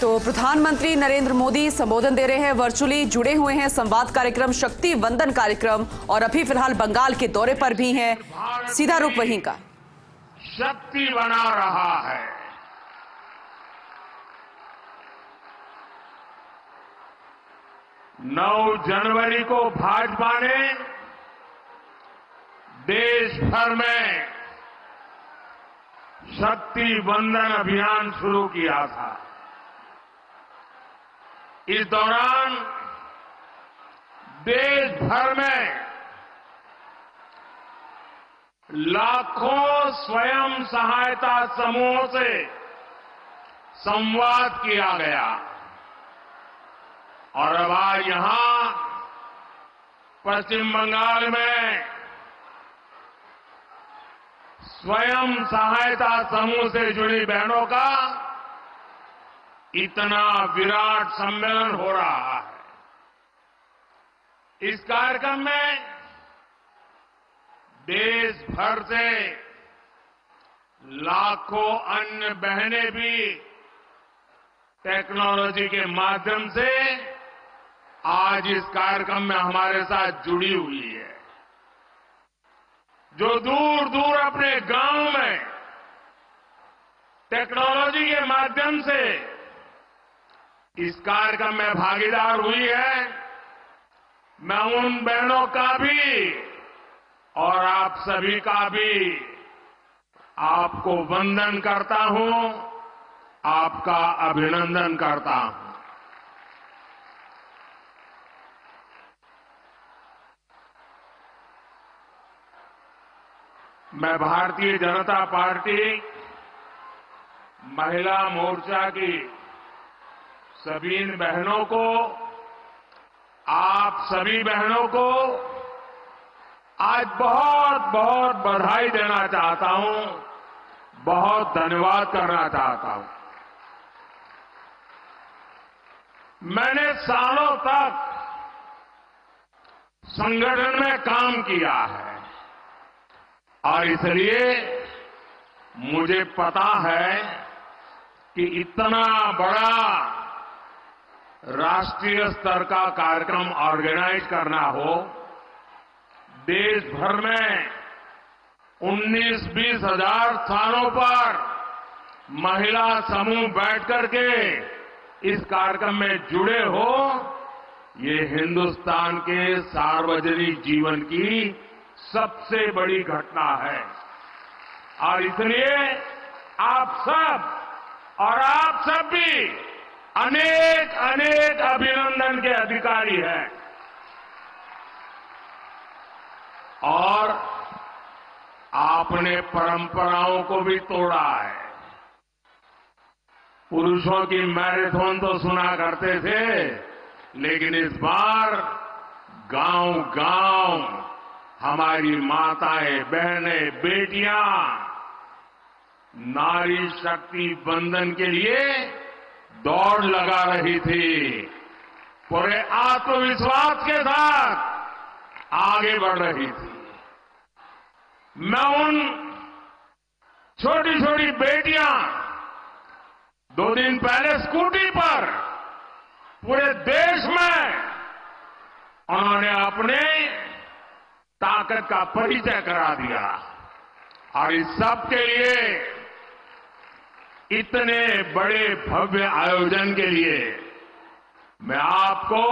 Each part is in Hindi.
तो प्रधानमंत्री नरेंद्र मोदी संबोधन दे रहे हैं, वर्चुअली जुड़े हुए हैं संवाद कार्यक्रम शक्ति वंदन कार्यक्रम, और अभी फिलहाल बंगाल के दौरे पर भी हैं। सीधा रुख वहीं का। शक्ति बना रहा है। 9 जनवरी को भाजपा ने देश भर में शक्ति वंदन अभियान शुरू किया था। इस दौरान देश भर में लाखों स्वयं सहायता समूहों से संवाद किया गया और अब आज यहां पश्चिम बंगाल में स्वयं सहायता समूह से जुड़ी बहनों का इतना विराट सम्मेलन हो रहा है। इस कार्यक्रम में देश भर से लाखों अन्य बहनें भी टेक्नोलॉजी के माध्यम से आज इस कार्यक्रम में हमारे साथ जुड़ी हुई है। जो दूर दूर अपने गांव में टेक्नोलॉजी के माध्यम से इस कार्यक्रम में भागीदार हुई है, मैं उन बहनों का भी और आप सभी का भी आपको वंदन करता हूं, आपका अभिनंदन करता हूं। मैं भारतीय जनता पार्टी महिला मोर्चा की सभी इन बहनों को, आप सभी बहनों को आज बहुत बहुत बधाई देना चाहता हूं, बहुत धन्यवाद करना चाहता हूं। मैंने सालों तक संगठन में काम किया है और इसलिए मुझे पता है कि इतना बड़ा राष्ट्रीय स्तर का कार्यक्रम ऑर्गेनाइज करना हो, देश भर में 19-20 हजार स्थानों पर महिला समूह बैठ करके इस कार्यक्रम में जुड़े हो, ये हिंदुस्तान के सार्वजनिक जीवन की सबसे बड़ी घटना है। और इसलिए आप सब और आप सब भी अनेक अनेक अभिनंदन के अधिकारी हैं। और आपने परंपराओं को भी तोड़ा है। पुरुषों की मैराथन तो सुना करते थे, लेकिन इस बार गांव-गांव हमारी माताएं, बहनें, बेटियां नारी शक्ति वंदन के लिए दौड़ लगा रही थी, पूरे आत्मविश्वास के साथ आगे बढ़ रही थी। मैं उन छोटी छोटी बेटियां 2 दिन पहले स्कूटी पर पूरे देश में उन्होंने अपने ताकत का परिचय करा दिया और इस सब के लिए, इतने बड़े भव्य आयोजन के लिए मैं आपको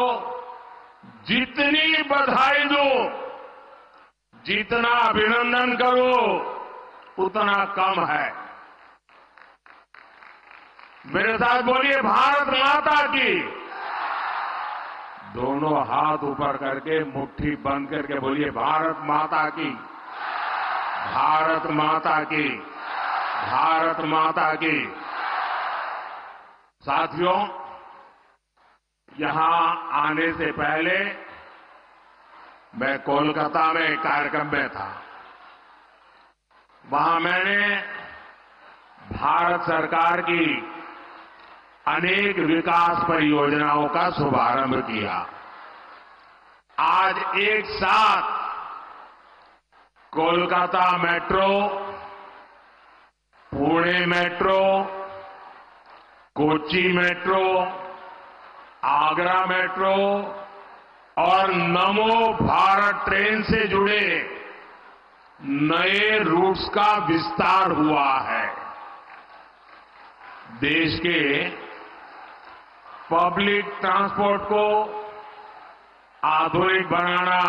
जितनी बधाई दूं, जितना अभिनंदन करूं, उतना कम है। मेरे साथ बोलिए भारत माता की। दोनों हाथ ऊपर करके मुट्ठी बंद करके बोलिए भारत माता की, भारत माता की, भारत माता की। साथियों, यहां आने से पहले मैं कोलकाता में एक कार्यक्रम में था। वहां मैंने भारत सरकार की अनेक विकास परियोजनाओं का शुभारंभ किया। आज एक साथ Kolkata metro, Pune metro, Kochi metro, Agra metro और नमो भारत ट्रेन से जुड़े नए रूट्स का विस्तार हुआ है। देश के पब्लिक ट्रांसपोर्ट को आधुनिक बनाना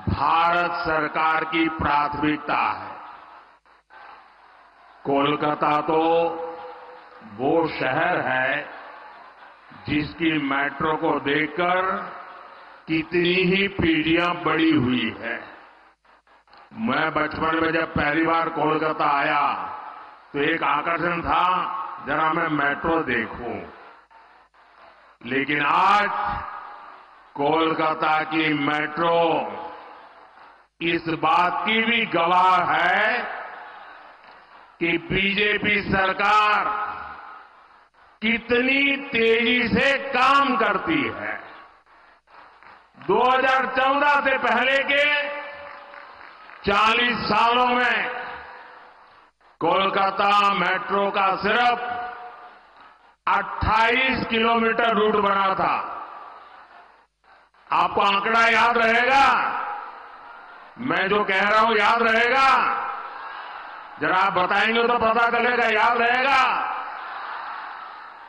भारत सरकार की प्राथमिकता है। कोलकाता तो वो शहर है जिसकी मेट्रो को देखकर कितनी ही पीढ़ियां बड़ी हुई है। मैं बचपन में जब पहली बार कोलकाता आया तो एक आकर्षण था, जरा मैं मेट्रो देखूं। लेकिन आज कोलकाता की मेट्रो इस बात की भी गवाह है कि बीजेपी सरकार कितनी तेजी से काम करती है। 2014 से पहले के 40 सालों में कोलकाता मेट्रो का सिर्फ 28 किलोमीटर रूट बना था। आपको आंकड़ा याद रहेगा? मैं जो कह रहा हूं याद रहेगा? जरा आप बताएंगे तो पता चलेगा, याद रहेगा?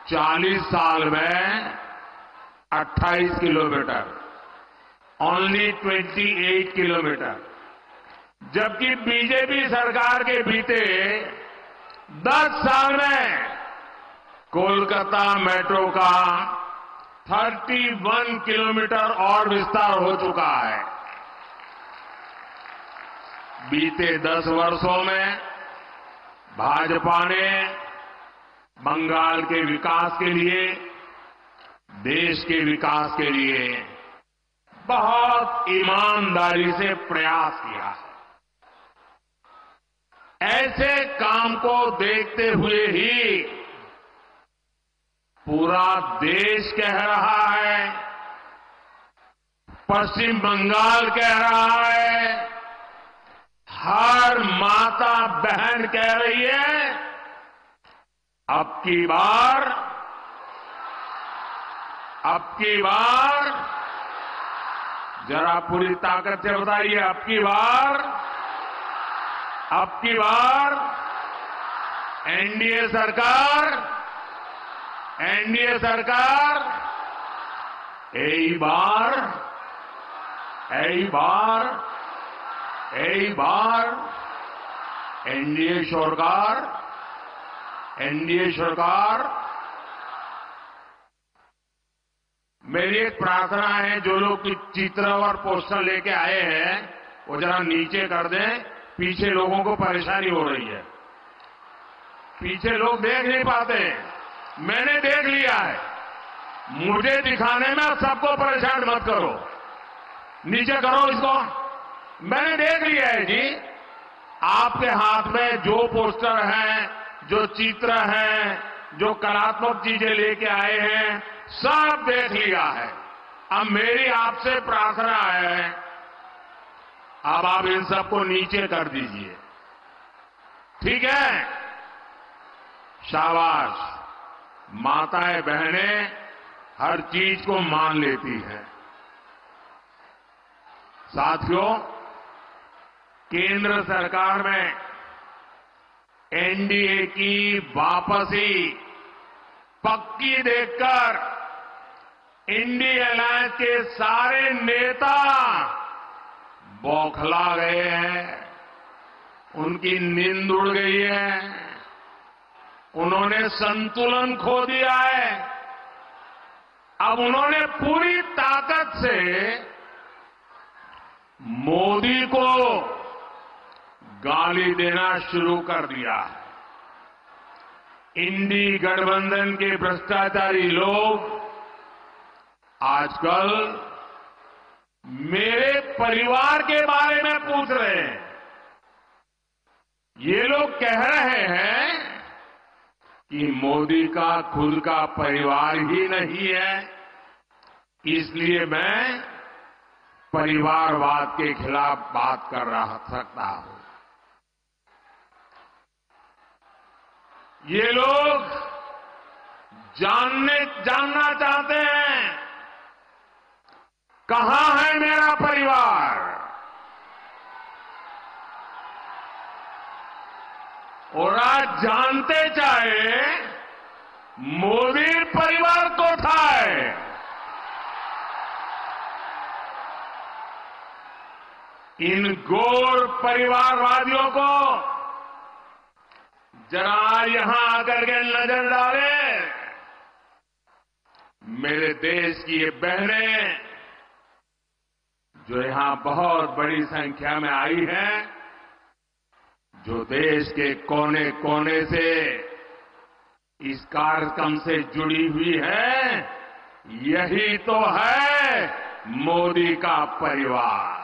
40 साल में 28 किलोमीटर, ओनली 28 किलोमीटर। जबकि बीजेपी सरकार के बीते 10 साल में कोलकाता मेट्रो का 31 किलोमीटर और विस्तार हो चुका है। बीते 10 वर्षों में भाजपा ने बंगाल के विकास के लिए, देश के विकास के लिए बहुत ईमानदारी से प्रयास किया है। ऐसे काम को देखते हुए ही पूरा देश कह रहा है, पश्चिम बंगाल कह रहा है, हर माता बहन कह रही है, अब की बार जरा पूरी ताकत से बताइए, अब की बार एनडीए सरकार, यही बार एनडीए सरकार। मेरी एक प्रार्थना है, जो लोग चित्र और पोस्टर लेके आए हैं वो जरा नीचे कर दें, पीछे लोगों को परेशानी हो रही है। पीछे लोग देख नहीं पाते, मैंने देख लिया है। मुझे दिखाने में सबको परेशान मत करो, नीचे करो इसको। मैंने देख लिया है जी, आपके हाथ में जो पोस्टर हैं, जो चित्र हैं, जो कलात्मक चीजें लेके आए हैं, सब देख लिया है। अब मेरी आपसे प्रार्थना है, अब आप इन सबको नीचे कर दीजिए, ठीक है? शाबाश। माताएं बहनें हर चीज को मान लेती हैं। साथियों, केंद्र सरकार में एनडीए की वापसी पक्की देखकर इंडिया अलायंस के सारे नेता बौखला गए हैं, उनकी नींद उड़ गई है, उन्होंने संतुलन खो दिया है। अब उन्होंने पूरी ताकत से मोदी को गाली देना शुरू कर दिया है। इंडी गठबंधन के भ्रष्टाचारी लोग आजकल मेरे परिवार के बारे में पूछ रहे हैं। ये लोग कह रहे हैं कि मोदी का खुद का परिवार ही नहीं है, इसलिए मैं परिवारवाद के खिलाफ बात कर सकता हूं। ये लोग जानना चाहते हैं कहां है मेरा परिवार, और आज जानते चाहे मोदी परिवार कोথায়। इन गोर परिवारवादियों को जरा यहां आकर के नजर डालें। मेरे देश की ये बहनें जो यहां बहुत बड़ी संख्या में आई हैं, जो देश के कोने कोने से इस कार्यक्रम से जुड़ी हुई है, यही तो है मोदी का परिवार,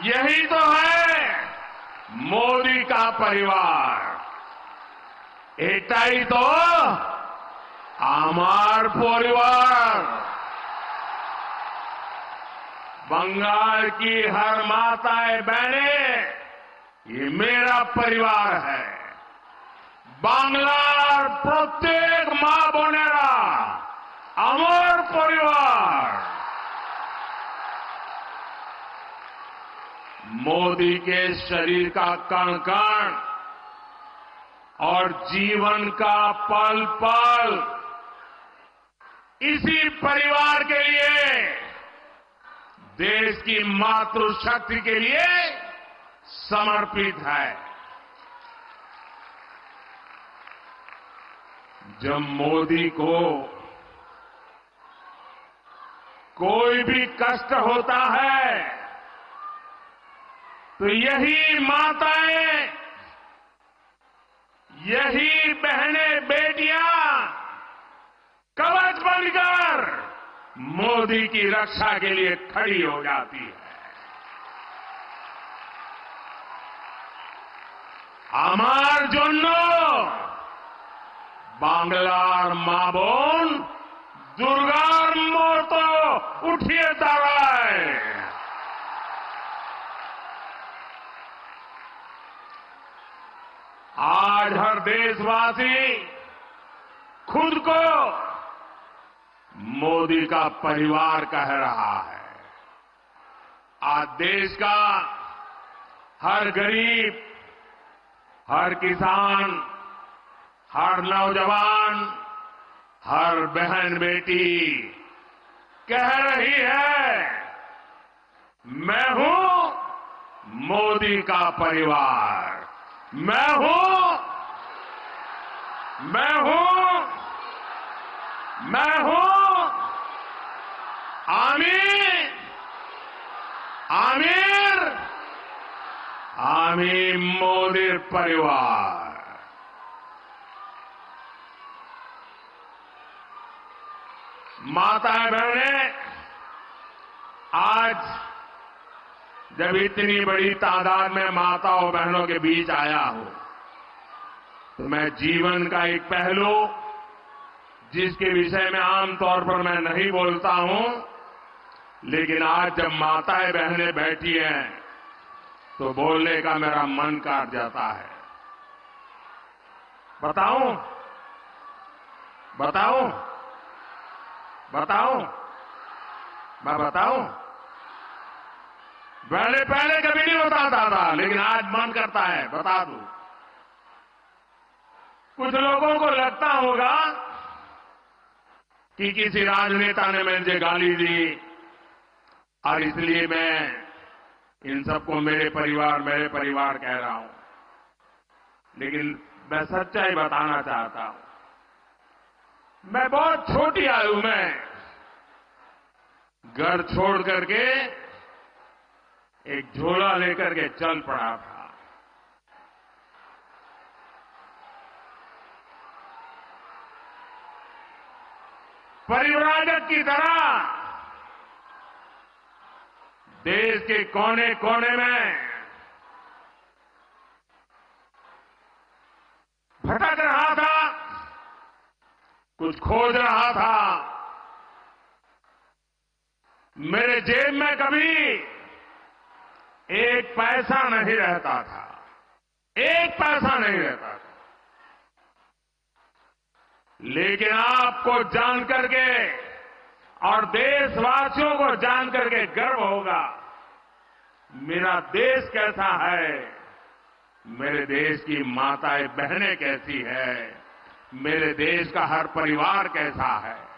यही तो है मोदी का परिवार। एटाई तो आमार परिवार। बंगाल की हर माताएं बहनें, ये मेरा परिवार है। बांग्लार प्रत्येक मां बोनेरा আমার परिवार। मोदी के शरीर का कण कण और जीवन का पल पल इसी परिवार के लिए, देश की मातृशक्ति के लिए समर्पित है। जब मोदी को कोई भी कष्ट होता है तो यही माताएं, यही बहनें बेटियां कवच बनकर मोदी की रक्षा के लिए खड़ी हो जाती है। আমার জন্য বাংলার মা বোন দুর্গার মতো উঠিয়ে দাঁড়ায়। आज हर देशवासी खुद को मोदी का परिवार कह रहा है। आज देश का हर गरीब, हर किसान, हर नौजवान, हर बहन बेटी कह रही है, मैं हूं मोदी का परिवार, मैं हूं, मैं हूं, मैं हूं आमीर, आमीर, आमीर मोदी परिवार। माताएं बहनें, आज जब इतनी बड़ी तादाद में माताओं बहनों के बीच आया हूं, तो मैं जीवन का एक पहलू जिसके विषय में आमतौर पर मैं नहीं बोलता हूं, लेकिन आज जब माताएं बहनें बैठी हैं तो बोलने का मेरा मन कर जाता है। बताऊं, बताऊं, बताऊं, मैं बताऊं? पहले कभी नहीं बताता था, लेकिन आज मन करता है बता दूं। कुछ लोगों को लगता होगा कि किसी राजनेता ने मुझे गाली दी और इसलिए मैं इन सबको मेरे परिवार कह रहा हूं। लेकिन मैं सच्चाई बताना चाहता हूं। मैं बहुत छोटी आयु में घर छोड़ करके एक झोला लेकर के चल पड़ा था। परिव्राजक की तरह देश के कोने कोने में भटक रहा था, कुछ खोज रहा था। मेरे जेब में कभी एक पैसा नहीं रहता था, एक पैसा नहीं रहता था। लेकिन आपको जान करके और देशवासियों को जान करके गर्व होगा, मेरा देश कैसा है, मेरे देश की माताएं बहनें कैसी है, मेरे देश का हर परिवार कैसा है।